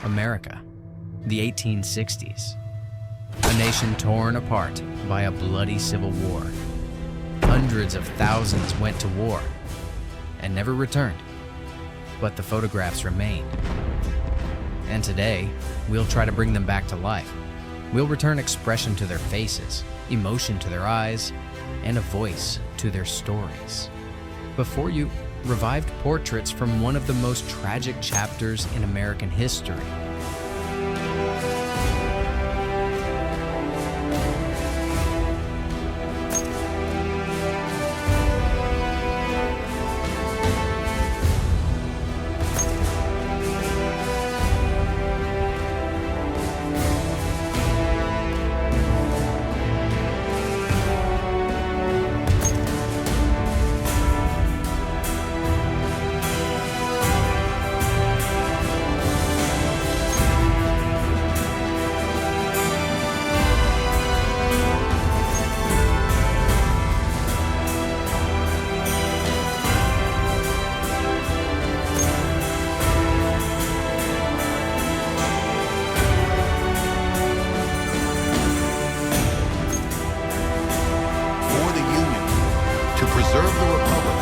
America, the 1860s. A nation torn apart by a bloody civil war. Hundreds of thousands went to war and never returned, but the photographs remain. And today, we'll try to bring them back to life. We'll return expression to their faces, emotion to their eyes, and a voice to their stories. Before you, revived portraits from one of the most tragic chapters in American history. Preserve the Republic.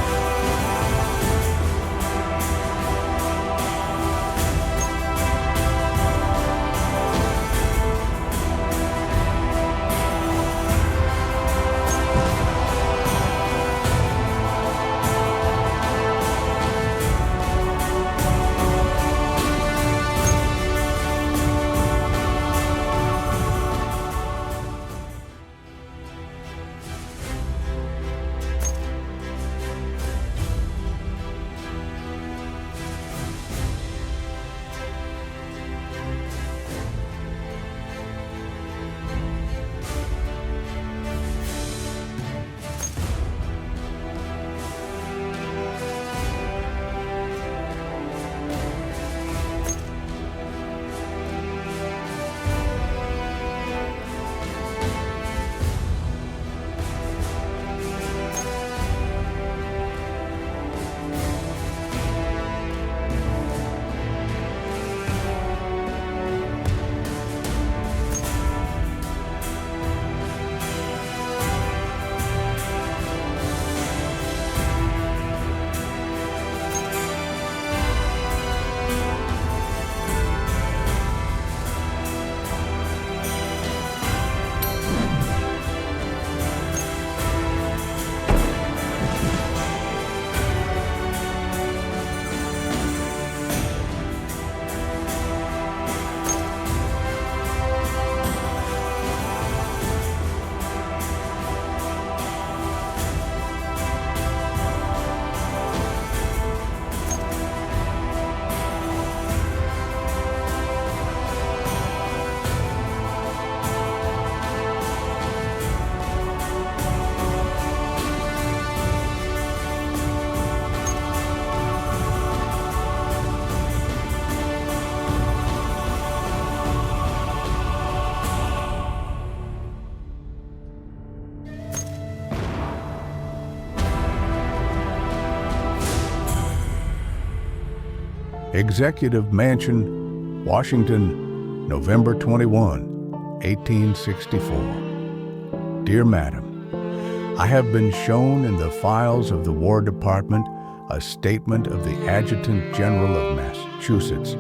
Executive Mansion, Washington, November 21, 1864. Dear Madam, I have been shown in the files of the War Department a statement of the Adjutant General of Massachusetts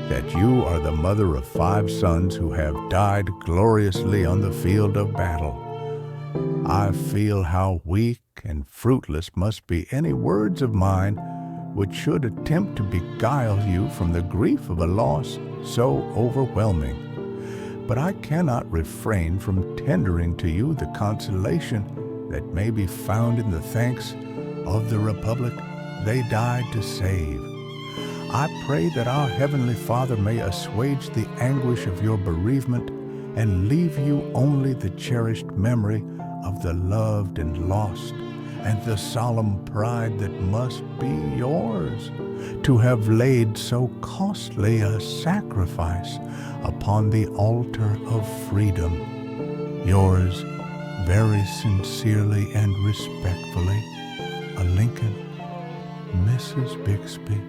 that you are the mother of 5 sons who have died gloriously on the field of battle. I feel how weak and fruitless must be any words of mine which should attempt to beguile you from the grief of a loss so overwhelming. But I cannot refrain from tendering to you the consolation that may be found in the thanks of the Republic they died to save. I pray that our Heavenly Father may assuage the anguish of your bereavement and leave you only the cherished memory of the loved and lost, and the solemn pride that must be yours to have laid so costly a sacrifice upon the altar of freedom. Yours very sincerely and respectfully, a Lincoln, Mrs. Bixby.